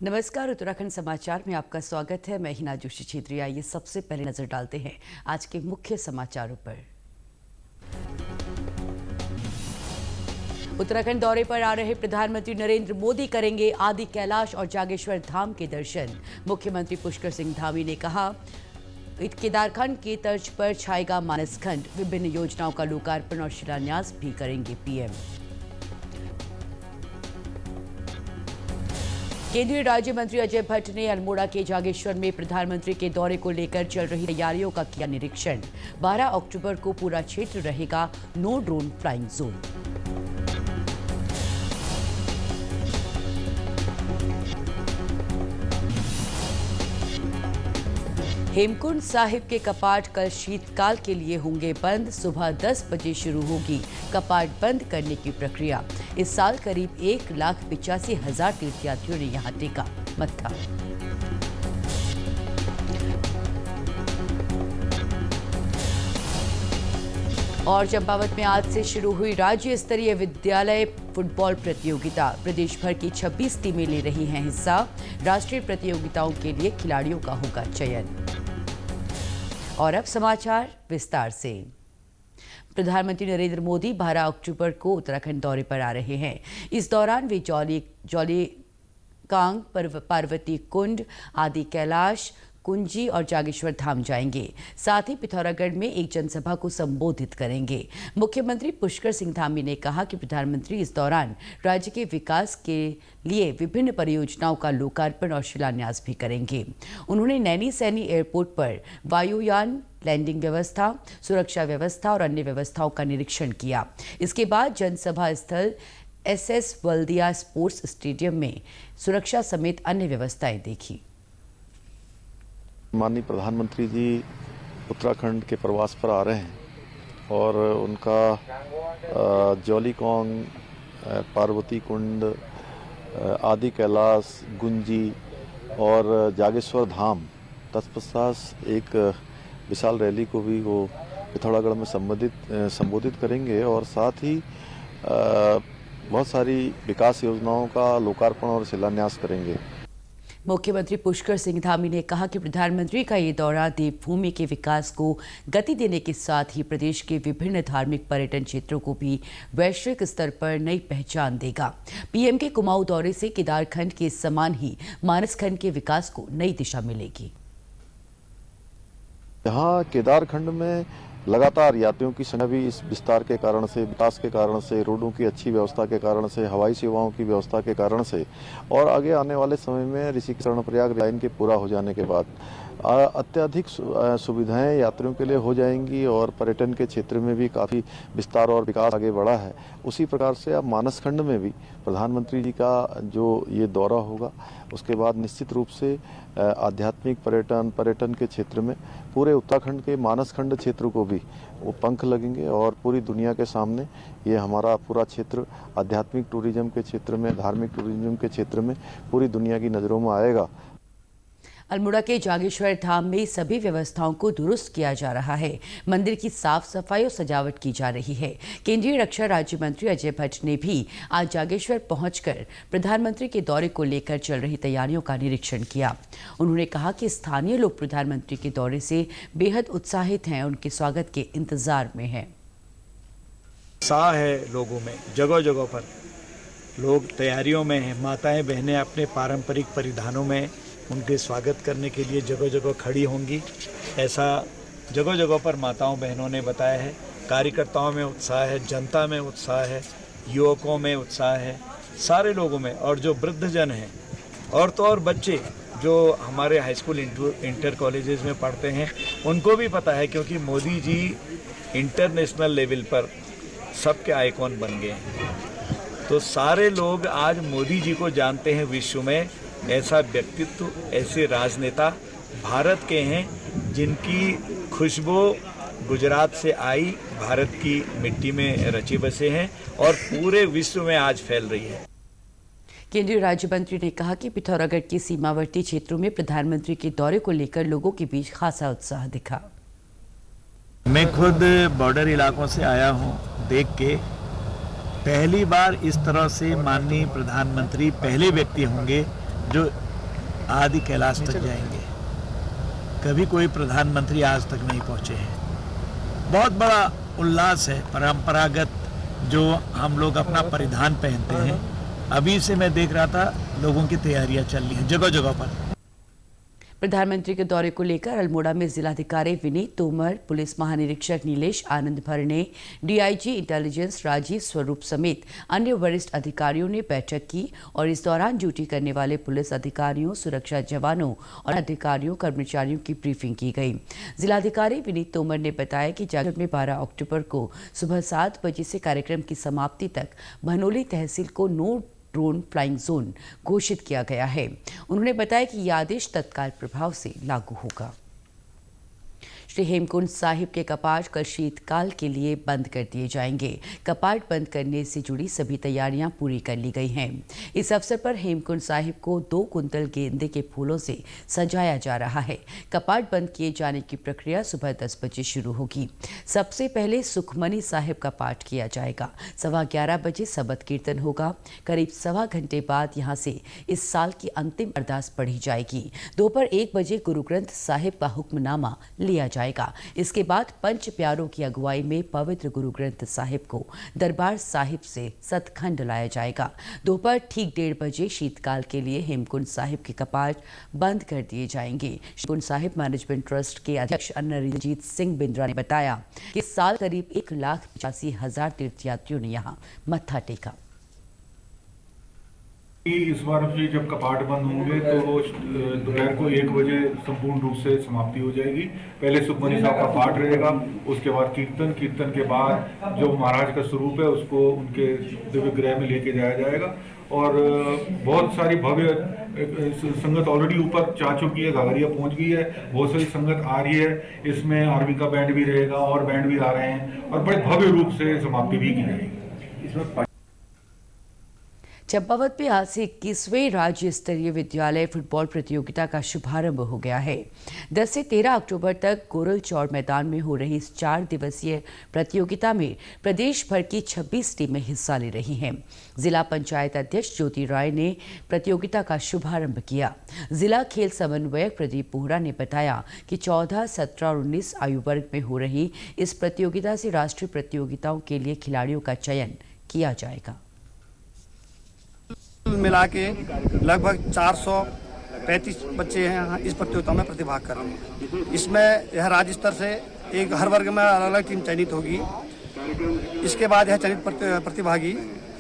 नमस्कार, उत्तराखंड समाचार में आपका स्वागत है। मैं हिना जोशी छेत्री। आइए सबसे पहले नजर डालते हैं आज के मुख्य समाचारों पर। उत्तराखंड दौरे पर आ रहे प्रधानमंत्री नरेंद्र मोदी करेंगे आदि कैलाश और जागेश्वर धाम के दर्शन। मुख्यमंत्री पुष्कर सिंह धामी ने कहा, केदारखंड की तर्ज पर छाएगा मानसखंड। विभिन्न योजनाओं का लोकार्पण और शिलान्यास भी करेंगे पीएम। केंद्रीय राज्य मंत्री अजय भट्ट ने अल्मोड़ा के जागेश्वर में प्रधानमंत्री के दौरे को लेकर चल रही तैयारियों का किया निरीक्षण। 12 अक्टूबर को पूरा क्षेत्र रहेगा no drone flying zone. Hemkund Sahib के कपाट कल शीतकाल के लिए होंगे बंद। सुबह 10 बजे शुरू होगी कपाट बंद करने की प्रक्रिया। इस साल करीब 1,85,000 तीर्थयात्रियों ने यहां टेका मत्था। और चंपावत में आज से शुरू हुई राज्य स्तरीय विद्यालय फुटबॉल प्रतियोगिता। प्रदेश भर की 26 टीमें ले रही हैं हिस्सा। राष्ट्रीय प्रतियोगिताओं के लिए खिलाड़ियों का होगा चयन। और अब समाचार विस्तार से। प्रधानमंत्री नरेंद्र मोदी 12 अक्टूबर को उत्तराखंड दौरे पर आ रहे हैं। इस दौरान वे जौलीकांग, पार्वती कुंड, आदि कैलाश, कुंजी और जागेश्वर धाम जाएंगे। साथ ही पिथौरागढ़ में एक जनसभा को संबोधित करेंगे। मुख्यमंत्री पुष्कर सिंह धामी ने कहा कि प्रधानमंत्री इस दौरान राज्य के विकास के लिए विभिन्न परियोजनाओं का लोकार्पण और शिलान्यास भी करेंगे। उन्होंने नैनी सैनी एयरपोर्ट पर वायुयान लैंडिंग व्यवस्था, सुरक्षा व्यवस्था और अन्य व्यवस्थाओं का निरीक्षण किया। इसके बाद जनसभा स्थल SS वल्दिया स्पोर्ट्स स्टेडियम में सुरक्षा समेत अन्य व्यवस्थाएं देखी। माननीय प्रधानमंत्री जी उत्तराखंड के प्रवास पर आ रहे हैं और उनका जौलीकांग, पार्वती कुंड, आदि कैलाश, गुंजी और जागेश्वर धाम तत्पश्चात एक विशाल रैली को भी वो पिथौरागढ़ में संबोधित करेंगे और साथ ही बहुत सारी विकास योजनाओं का लोकार्पण और शिलान्यास करेंगे। मुख्यमंत्री पुष्कर सिंह धामी ने कहा कि प्रधानमंत्री का ये दौरा देवभूमि के विकास को गति देने के साथ ही प्रदेश के विभिन्न धार्मिक पर्यटन क्षेत्रों को भी वैश्विक स्तर पर नई पहचान देगा। पीएम के कुमाऊं दौरे से केदारखंड के समान ही मानसखंड के विकास को नई दिशा मिलेगी। यहाँ केदारखंड में लगातार यात्रियों की संख्या भी इस विस्तार के कारण से, विकास के कारण से, रोडों की अच्छी व्यवस्था के कारण से, हवाई सेवाओं की व्यवस्था के कारण से और आगे आने वाले समय में ऋषिकेश कर्णप्रयाग लाइन के पूरा हो जाने के बाद अत्यधिक सुविधाएं यात्रियों के लिए हो जाएंगी और पर्यटन के क्षेत्र में भी काफ़ी विस्तार और विकास आगे बढ़ा है। उसी प्रकार से अब मानसखंड में भी प्रधानमंत्री जी का जो ये दौरा होगा उसके बाद निश्चित रूप से आध्यात्मिक पर्यटन के क्षेत्र में पूरे उत्तराखंड के मानसखंड क्षेत्र को भी वो पंख लगेंगे और पूरी दुनिया के सामने ये हमारा पूरा क्षेत्र आध्यात्मिक टूरिज्म के क्षेत्र में, धार्मिक टूरिज्म के क्षेत्र में पूरी दुनिया की नज़रों में आएगा। अल्मोड़ा के जागेश्वर धाम में सभी व्यवस्थाओं को दुरुस्त किया जा रहा है। मंदिर की साफ सफाई और सजावट की जा रही है। केंद्रीय रक्षा राज्य मंत्री अजय भट्ट ने भी आज जागेश्वर पहुंचकर प्रधानमंत्री के दौरे को लेकर चल रही तैयारियों का निरीक्षण किया। उन्होंने कहा कि स्थानीय लोग प्रधानमंत्री के दौरे से बेहद उत्साहित हैं, उनके स्वागत के इंतजार में हैं। उत्साह है लोगों में, जगह जगह पर लोग तैयारियों में हैं। माताएं बहनें अपने पारंपरिक परिधानों में उनके स्वागत करने के लिए जगह जगह खड़ी होंगी, ऐसा जगह जगह पर माताओं बहनों ने बताया है। कार्यकर्ताओं में उत्साह है, जनता में उत्साह है, युवकों में उत्साह है, सारे लोगों में। और जो वृद्धजन हैं और तो और बच्चे जो हमारे हाई स्कूल इंटर कॉलेजेस में पढ़ते हैं उनको भी पता है, क्योंकि मोदी जी इंटरनेशनल लेवल पर सबके आइकॉन बन गए हैं। तो सारे लोग आज मोदी जी को जानते हैं। विश्व में ऐसा व्यक्तित्व, ऐसे राजनेता भारत के हैं जिनकी खुशबू गुजरात से आई, भारत की मिट्टी में रचे बसे हैं और पूरे विश्व में आज फैल रही है। केंद्रीय राज्य मंत्री ने कहा कि पिथौरागढ़ के सीमावर्ती क्षेत्रों में प्रधानमंत्री के दौरे को लेकर लोगों के बीच खासा उत्साह दिखा। मैं खुद बॉर्डर इलाकों से आया हूं, देख के पहली बार इस तरह से माननीय प्रधानमंत्री पहले व्यक्ति होंगे जो आदि कैलाश तक जाएंगे। कभी कोई प्रधानमंत्री आज तक नहीं पहुंचे हैं। बहुत बड़ा उल्लास है, परंपरागत जो हम लोग अपना परिधान पहनते हैं। अभी से मैं देख रहा था लोगों की तैयारियां चल रही हैं जगह जगह पर। प्रधानमंत्री के दौरे को लेकर अल्मोड़ा में जिलाधिकारी विनीत तोमर, पुलिस महानिरीक्षक नीलेश आनंद भरने, डीआईजी इंटेलिजेंस राजीव स्वरूप समेत अन्य वरिष्ठ अधिकारियों ने बैठक की और इस दौरान ड्यूटी करने वाले पुलिस अधिकारियों, सुरक्षा जवानों और अधिकारियों कर्मचारियों की ब्रीफिंग की गई। जिलाधिकारी विनीत तोमर ने बताया कि जागरण में 12 अक्टूबर को सुबह 7 बजे से कार्यक्रम की समाप्ति तक भनोली तहसील को नो ड्रोन फ्लाइंग जोन घोषित किया गया है। उन्होंने बताया कि यह आदेश तत्काल प्रभाव से लागू होगा। श्री हेमकुंड साहिब के कपाट कल शीतकाल के लिए बंद कर दिए जाएंगे। कपाट बंद करने से जुड़ी सभी तैयारियां पूरी कर ली गई हैं। इस अवसर पर हेमकुंड साहिब को 2 कुंतल गेंदे के फूलों से सजाया जा रहा है। कपाट बंद किए जाने की प्रक्रिया सुबह 10 बजे शुरू होगी। सबसे पहले सुखमनी साहिब का पाठ किया जाएगा। 11:15 बजे सबद कीर्तन होगा। करीब सवा घंटे बाद यहां से इस साल की अंतिम अरदास पढ़ी जाएगी। दोपहर 1 बजे गुरु ग्रंथ साहिब का हुक्मनामा लिया जाएगा। इसके बाद पंच प्यारों की अगुवाई में पवित्र गुरु ग्रंथ साहिब को दरबार साहिब से सतखंड लाया जाएगा। दोपहर ठीक 1:30 बजे शीतकाल के लिए हेमकुंड साहिब के कपाट बंद कर दिए जाएंगे। हेमकुंड साहिब मैनेजमेंट ट्रस्ट के अध्यक्ष अनरिजीत सिंह बिंद्रा ने बताया कि इस साल करीब 1,85,000 तीर्थयात्रियों ने यहाँ मत्था टेका। इस बार भी जब कपाट बंद होंगे तो वो दोपहर को 1 बजे संपूर्ण रूप से समाप्ति हो जाएगी। पहले सुखमनी साहब का पाठ रहेगा, उसके बाद कीर्तन के बाद जो महाराज का स्वरूप है उसको उनके दिव्य गृह में लेके जाया जाएगा। और बहुत सारी भव्य संगत ऑलरेडी ऊपर जा चुकी है, घाघरिया पहुंच गई है, बहुत सारी संगत आ रही है। इसमें आर्मी का बैंड भी रहेगा और बैंड भी आ रहे हैं और बड़े भव्य रूप से समाप्ति भी की जाएगी। इसमें चंपावत में आज से 21वें राज्य स्तरीय विद्यालय फुटबॉल प्रतियोगिता का शुभारंभ हो गया है। 10 से 13 अक्टूबर तक गोरल चौड़ मैदान में हो रही इस 4 दिवसीय प्रतियोगिता में प्रदेश भर की 26 टीमें हिस्सा ले रही हैं। जिला पंचायत अध्यक्ष ज्योति राय ने प्रतियोगिता का शुभारंभ किया। जिला खेल समन्वयक प्रदीप बोहरा ने बताया कि 14, 17 और 19 आयु वर्ग में हो रही इस प्रतियोगिता से राष्ट्रीय प्रतियोगिताओं के लिए खिलाड़ियों का चयन किया जाएगा। मिला के लगभग 435 बच्चे हैं यहाँ इस प्रतियोगिता में प्रतिभाग कर रहे हैं। इसमें यह राज्य स्तर से एक हर वर्ग में अलग अलग टीम चयनित होगी। इसके बाद यह चयनित प्रतिभागी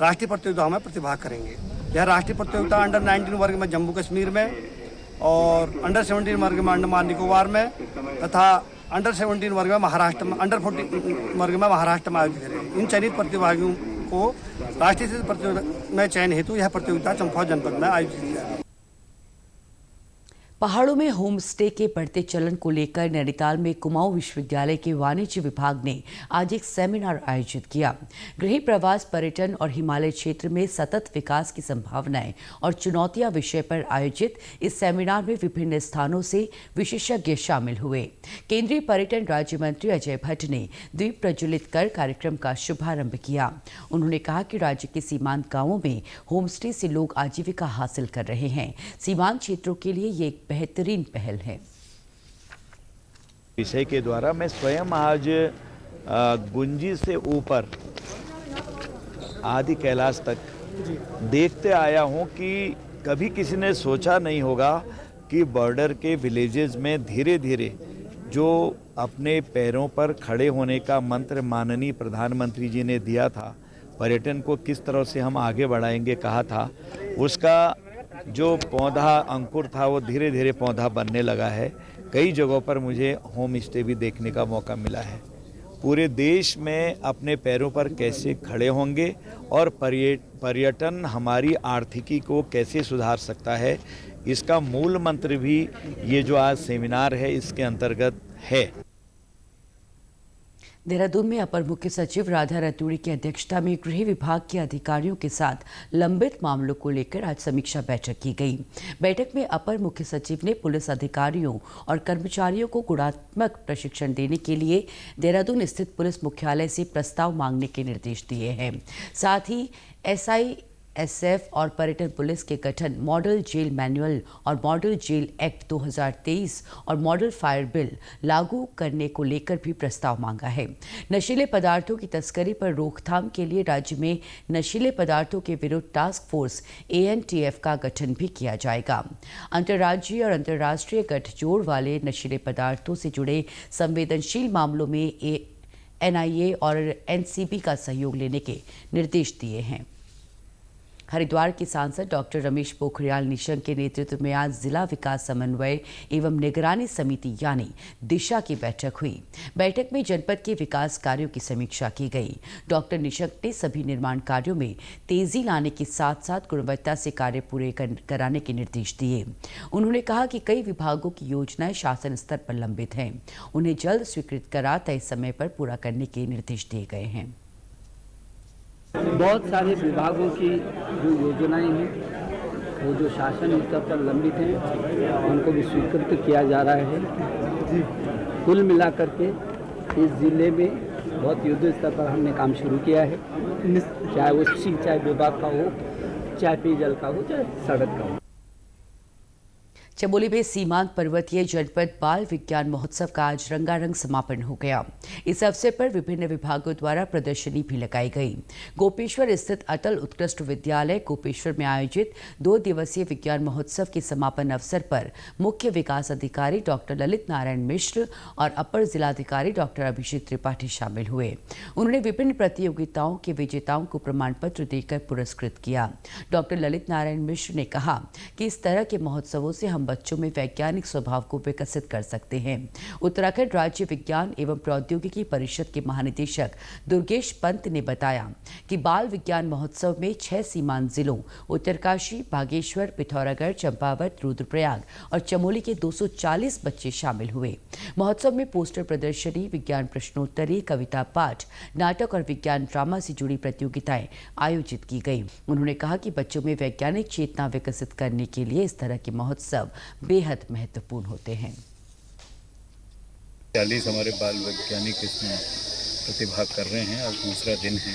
राष्ट्रीय प्रतियोगिताओं में प्रतिभाग करेंगे। यह राष्ट्रीय प्रतियोगिता अंडर 19 वर्ग में जम्मू कश्मीर में और अंडर 17 वर्ग में अंडमान निकोबार में तथा अंडर 17 वर्ग में महाराष्ट्र में, अंडर 14 वर्ग में महाराष्ट्र में आयोजित करेंगे। इन चयनित प्रतिभागियों को राष्ट्रीय प्रतियोगिता में चयन हेतु यह प्रतियोगिता चंपावत जनपद में आयोजित की जाएगी। पहाड़ों में होम स्टे के बढ़ते चलन को लेकर नैनीताल में कुमाऊं विश्वविद्यालय के वाणिज्य विभाग ने आज एक सेमिनार आयोजित किया। गृह प्रवास, पर्यटन और हिमालय क्षेत्र में सतत विकास की संभावनाएं और चुनौतियां विषय पर आयोजित इस सेमिनार में विभिन्न स्थानों से विशेषज्ञ शामिल हुए। केंद्रीय पर्यटन राज्य मंत्री अजय भट्ट ने दीप प्रज्वलित कर कार्यक्रम का शुभारंभ किया। उन्होंने कहा कि राज्य के सीमांत गांवों में होम स्टे से लोग आजीविका हासिल कर रहे हैं। सीमांत क्षेत्रों के लिए ये एक बेहतरीन पहल है। विषय के द्वारा मैं स्वयं आज गुंजी से ऊपर आदि कैलाश तक देखते आया हूं कि कभी किसी ने सोचा नहीं होगा कि बॉर्डर के विलेजेस में धीरे धीरे जो अपने पैरों पर खड़े होने का मंत्र माननीय प्रधानमंत्री जी ने दिया था, पर्यटन को किस तरह से हम आगे बढ़ाएंगे कहा था, उसका जो पौधा अंकुर था वो धीरे धीरे पौधा बनने लगा है। कई जगहों पर मुझे होम स्टे भी देखने का मौका मिला है। पूरे देश में अपने पैरों पर कैसे खड़े होंगे और पर्यटन हमारी आर्थिकी को कैसे सुधार सकता है, इसका मूल मंत्र भी ये जो आज सेमिनार है इसके अंतर्गत है। देहरादून में अपर मुख्य सचिव राधा रतूड़ी की अध्यक्षता में गृह विभाग के अधिकारियों के साथ लंबित मामलों को लेकर आज समीक्षा बैठक की गई। बैठक में अपर मुख्य सचिव ने पुलिस अधिकारियों और कर्मचारियों को गुणात्मक प्रशिक्षण देने के लिए देहरादून स्थित पुलिस मुख्यालय से प्रस्ताव मांगने के निर्देश दिए हैं। साथ ही SI एसएफ और पर्यटन पुलिस के गठन, मॉडल जेल मैनुअल और मॉडल जेल एक्ट 2023 और मॉडल फायर बिल लागू करने को लेकर भी प्रस्ताव मांगा है। नशीले पदार्थों की तस्करी पर रोकथाम के लिए राज्य में नशीले पदार्थों के विरुद्ध टास्क फोर्स ANTF का गठन भी किया जाएगा। अंतर्राज्यीय और अंतर्राष्ट्रीय गठजोड़ वाले नशीले पदार्थों से जुड़े संवेदनशील मामलों में NIA और NCB का सहयोग लेने के निर्देश दिए हैं। हरिद्वार के सांसद डॉक्टर रमेश पोखरियाल निशंक के नेतृत्व में आज जिला विकास समन्वय एवं निगरानी समिति यानी दिशा की बैठक हुई। बैठक में जनपद के विकास कार्यों की समीक्षा की गई। डॉक्टर निशंक ने सभी निर्माण कार्यों में तेजी लाने के साथ साथ गुणवत्ता से कार्य पूरे कराने के निर्देश दिए। उन्होंने कहा कि कई विभागों की योजनाएं शासन स्तर पर लंबित हैं, उन्हें जल्द स्वीकृत करा तय समय पर पूरा करने के निर्देश दिए गए हैं। बहुत सारे विभागों की जो योजनाएं हैं वो जो शासन स्तर पर लंबित हैं उनको भी स्वीकृत किया जा रहा है। कुल मिलाकर के इस जिले में बहुत युद्ध स्तर पर हमने काम शुरू किया है, चाहे वो सिंचाई विभाग का हो, चाहे पेयजल का हो, चाहे सड़क का हो। चमोली में सीमांत पर्वतीय जनपद बाल विज्ञान महोत्सव का आज रंगारंग समापन हो गया। इस अवसर पर विभिन्न विभागों द्वारा प्रदर्शनी भी लगाई गई। गोपेश्वर स्थित अटल उत्कृष्ट विद्यालय गोपेश्वर में आयोजित 2 दिवसीय विज्ञान महोत्सव के समापन अवसर पर मुख्य विकास अधिकारी डॉक्टर ललित नारायण मिश्र और अपर जिलाधिकारी डॉक्टर अभिषेक त्रिपाठी शामिल हुए। उन्होंने विभिन्न प्रतियोगिताओं के विजेताओं को प्रमाण पत्र देकर पुरस्कृत किया। डॉक्टर ललित नारायण मिश्र ने कहा कि इस तरह के महोत्सवों से हम बच्चों में वैज्ञानिक स्वभाव को विकसित कर सकते हैं। उत्तराखंड राज्य विज्ञान एवं प्रौद्योगिकी परिषद के महानिदेशक दुर्गेश पंत ने बताया कि बाल विज्ञान महोत्सव में 6 सीमांत जिलों उत्तरकाशी, बागेश्वर, पिथौरागढ़, चंपावत, रुद्रप्रयाग और चमोली के 240 बच्चे शामिल हुए। महोत्सव में पोस्टर प्रदर्शनी, विज्ञान प्रश्नोत्तरी, कविता पाठ, नाटक और विज्ञान ड्रामा से जुड़ी प्रतियोगिताएं आयोजित की गई। उन्होंने कहा कि बच्चों में वैज्ञानिक चेतना विकसित करने के लिए इस तरह के महोत्सव बेहद महत्वपूर्ण होते हैं। 40 हमारे बाल वैज्ञानिक इसमें प्रतिभाग कर रहे हैं। आज दूसरा दिन है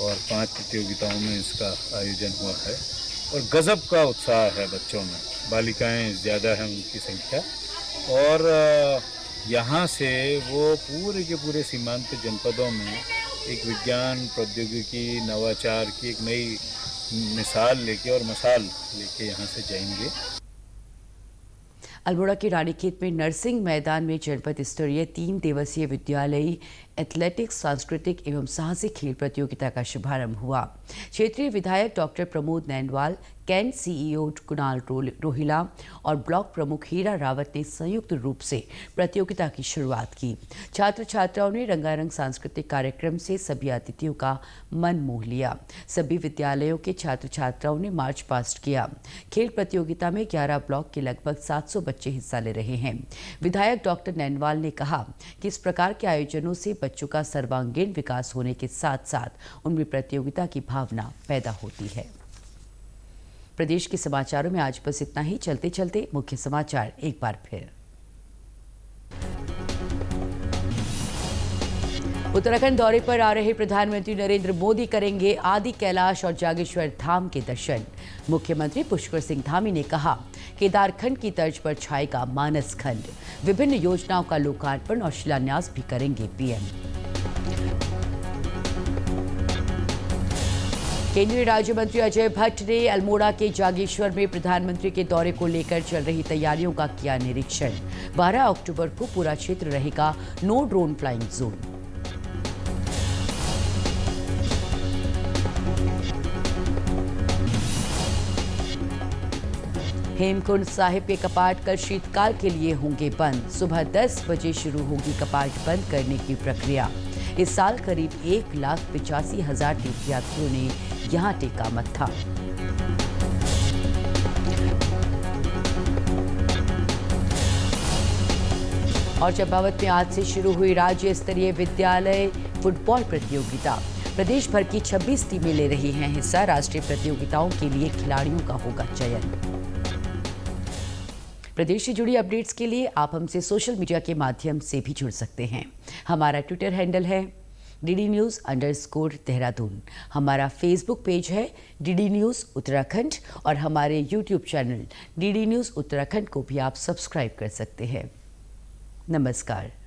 और 5 प्रतियोगिताओं में इसका आयोजन हुआ है और गजब का उत्साह है बच्चों में। बालिकाएं ज़्यादा हैं उनकी संख्या और यहाँ से वो पूरे के पूरे सीमांत जनपदों में एक विज्ञान, प्रौद्योगिकी, नवाचार की एक नई मिसाल लेके और मसाल लेके यहाँ से जाएंगे। अल्मोड़ा के रानीखेत में नरसिंह मैदान में जनपद स्तरीय 3 दिवसीय विद्यालयी एथलेटिक्स, सांस्कृतिक एवं साहसिक खेल प्रतियोगिता का शुभारंभ हुआ। क्षेत्रीय विधायक doctor Pramod Nainwal, cantt CEO Kunal Rohila और ब्लॉक प्रमुख हीरा रावत ने संयुक्त रूप से प्रतियोगिता की शुरुआत की। छात्र छात्राओं ने रंगारंग सांस्कृतिक कार्यक्रम से सभी अतिथियों का मन मोह लिया। सभी विद्यालयों के छात्र छात्राओं ने मार्च पास्ट किया। खेल प्रतियोगिता में 11 ब्लॉक के लगभग 700 बच्चे हिस्सा ले रहे हैं। विधायक डॉक्टर नैनवाल ने कहा कि इस प्रकार के आयोजनों से बच्चों का सर्वांगीण विकास होने के साथ साथ उनमें प्रतियोगिता की भावना पैदा होती है। प्रदेश के समाचारों में आज बस इतना ही। चलते चलते मुख्य समाचार एक बार फिर। उत्तराखंड दौरे पर आ रहे प्रधानमंत्री नरेंद्र मोदी करेंगे आदि कैलाश और जागेश्वर धाम के दर्शन। मुख्यमंत्री पुष्कर सिंह धामी ने कहा, केदारखंड की तर्ज पर छाएगा मानस खंड। विभिन्न योजनाओं का लोकार्पण और शिलान्यास भी करेंगे पीएम। केंद्रीय राज्य मंत्री अजय भट्ट ने अल्मोड़ा के जागेश्वर में प्रधानमंत्री के दौरे को लेकर चल रही तैयारियों का किया निरीक्षण। 12 अक्टूबर को पूरा क्षेत्र रहेगा no drone flying zone. Hemkund Sahib के कपाट कल शीतकाल के लिए होंगे बंद। सुबह 10 बजे शुरू होगी कपाट बंद करने की प्रक्रिया। इस साल करीब 1,85,000 तीर्थयात्रियों ने यहां टेका मत्था। और चंपावत में आज से शुरू हुई राज्य स्तरीय विद्यालय फुटबॉल प्रतियोगिता। प्रदेश भर की 26 टीमें ले रही हैं हिस्सा। राष्ट्रीय प्रतियोगिताओं के लिए खिलाड़ियों का होगा चयन। प्रदेश से जुड़ी अपडेट्स के लिए आप हमसे सोशल मीडिया के माध्यम से भी जुड़ सकते हैं। हमारा ट्विटर हैंडल है DD News _देहरादून। हमारा फेसबुक पेज है DD News उत्तराखंड और हमारे YouTube channel DD News Uttarakhand को भी आप सब्सक्राइब कर सकते हैं। नमस्कार।